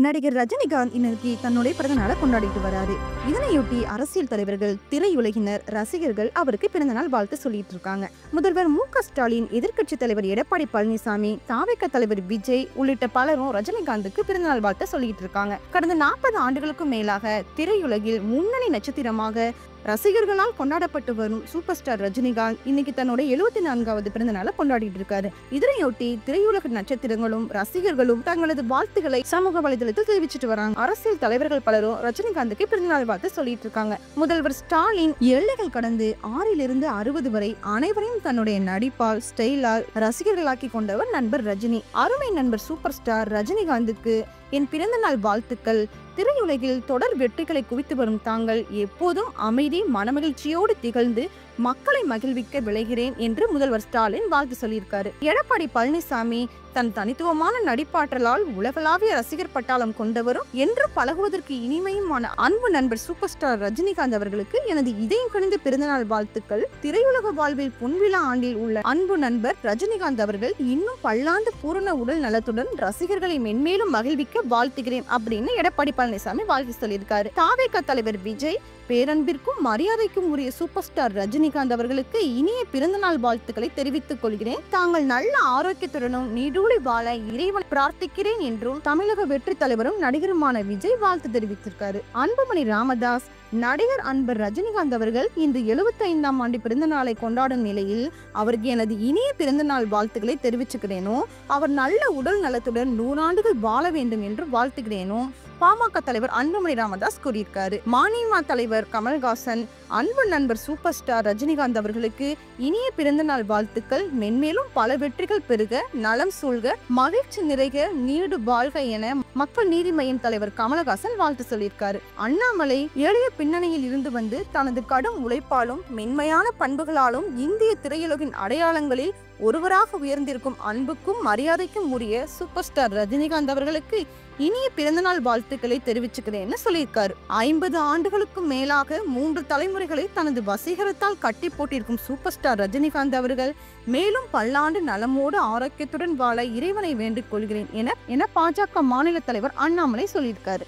நடிகர் ரஜினிகாந்த் இன்னைக்கு தன்னுடைய பிறந்த நாளை கொண்டாடிட்டு வராரு. இதனையொட்டி அரசியல் தலைவர்கள், திரையுலகினர், ரசிகர்கள் அவருக்கு பிறந்த நாள் வாழ்த்து சொல்லிட்டு இருக்காங்க. முதல்வர் மு.க. ஸ்டாலின், எதிர்க்கட்சி தலைவர் எடப்பாடி பழனிசாமி, தாவேக தலைவர் விஜய் உள்ளிட்ட பலரும் ரஜினிகாந்துக்கு பிறந்த நாள் வாழ்த்து சொல்லிட்டு இருக்காங்க. கடந்த 40 ஆண்டுகளுக்கும் மேலாக திரையுலகில் முன்னணி நட்சத்திரமாக ரசிகர்களால் கொண்டாடப்பட்டு வரும் சூப்பர் ஸ்டார் ரஜினிகாந்த் இன்னைக்கு தன்னோட 74வது பிறந்த நாளை கொண்டாடிட்டு இருக்காரு. இதனையொட்டி திரையுலக நட்சத்திரங்களும் ரசிகர்களும் தங்களது வாழ்த்துக்களை சமூக வலைதளத்தில் தெரிவிச்சிட்டு வராங்க. அரசியல் தலைவர்கள் பலரும் ரஜினிகாந்துக்கு பிறந்தநாள் வாழ்த்து சொல்லிட்டு இருக்காங்க. முதல்வர் ஸ்டாலின் எல்லைகள் கடந்து 6லிருந்து 60 வரை அனைவரையும் தன்னுடைய நடிப்பால், ஸ்டைலால் ரசிகர்களாக்கி கொண்டவர் நண்பர் ரஜினி. அருமை நண்பர் சூப்பர் ஸ்டார் ரஜினிகாந்துக்கு என் பிறந்த நாள் வாழ்த்துக்கள். திரையுலகில் தொடர் வெற்றிகளை குவித்து வரும் தாங்கள் எப்போதும் அமைதி, மனமகிழ்ச்சியோடு திகழ்ந்து மக்களை மகிழ்விக்க விளைகிறேன் என்று முதல்வர் ஸ்டாலின் வாழ்த்து சொல்லியிருக்காரு. எடப்பாடி பழனிசாமி தன் தனித்துவமான நடிப்பாற்றலால் உலகளாவிய ரசிகர் பட்டாளம் கொண்டவரும் என்று பழகுவதற்கு இனிமையுமான அன்பு நண்பர் சூப்பர் ஸ்டார் ரஜினிகாந்த் அவர்களுக்கு எனது இதயம் கணிந்த பிறந்தநாள் வாழ்த்துக்கள். திரையுலக வாழ்வில் பொன்விழா ஆண்டில் உள்ள அன்பு நண்பர் ரஜினிகாந்த் அவர்கள் இன்னும் பல்லாண்டு பூரண உடல் நலத்துடன் ரசிகர்களை மென்மேலும் மகிழ்விக்க வாழ்த்துகிறேன் அப்படின்னு எடப்பாடி பழனிசாமி வாழ்த்து சொல்லியிருக்காரு. தாவேக தலைவர் விஜய், பேரன்பிற்கும் மரியாதைக்கும் உரிய சூப்பர் ஸ்டார் ரஜினிகாந்த் அவர்களுக்கு இனிய பிறந்தநாள் வாழ்த்துக்களை தெரிவித்துக் கொள்கிறேன். தாங்கள் நல்ல ஆரோக்கியத்துடனும் நீடூழி வாழ இறைவன் பிரார்த்திக்கிறேன் என்றும் தமிழக வெற்றி தலைவரும் நடிகருமான விஜய் வாழ்த்து தெரிவித்திருக்காரு. அன்புமணி ராமதாஸ், நடிகர் அன்பர் ரஜினிகாந்த் அவர்கள் இன்று 75ஆம் ஆண்டு பிறந்த நாளை கொண்டாடும் நிலையில் அவருக்கு எனது இனிய பிறந்த நாள் வாழ்த்துக்களை தெரிவிச்சுக்கிறேனோ, அவர் நல்ல உடல் நலத்துடன் 100 ஆண்டுகள் வாழ வேண்டும் என்று வாழ்த்துக்கிறேனோ பாமக தலைவர் அன்புமணி ராமதாஸ் கூறியிருக்காரு. மதிமுக தலைவர் கமல்ஹாசன், அன்பு நண்பர் சூப்பர் ஸ்டார் ரஜினிகாந்த் அவர்களுக்கு இனிய பிறந்த நாள் வாழ்த்துக்கள். மென்மேலும் பல வெற்றிகள் பெருக, நலம் சூழ்க, மகிழ்ச்சி நிறைக, நீடு வாழ்க என மக்கள் நீதி மய்யம் தலைவர் கமல்ஹாசன் வாழ்த்து சொல்லியிருக்காரு. அண்ணாமலை எளிய பின்னணியில் இருந்து வந்து தனது கடும் உழைப்பாலும் மென்மையான பண்புகளாலும் இந்திய திரையுலகின் அடையாளங்களில் ஒருவராக உயர்ந்திருக்கும் அன்புக்கும் மரியாதைக்கும் உரிய சூப்பர் ஸ்டார் ரஜினிகாந்த் அவர்களுக்கு இனிய பிறந்தநாள் வாழ்த்துக்களை தெரிவிச்சுக்கிறேன்னு சொல்லியிருக்காரு. 50 ஆண்டுகளுக்கும் மேலாக 3 தலைமுறைகளை தனது வசீகரத்தால் கட்டி போட்டிருக்கும் சூப்பர் ஸ்டார் ரஜினிகாந்த் அவர்கள் மேலும் பல்லாண்டு நலமோடு ஆரோக்கியத்துடன் வாழ இறைவனை வேண்டிக் கொள்கிறேன் என பாஜக மாநில தலைவர் அண்ணாமலை சொல்லியிருக்காரு.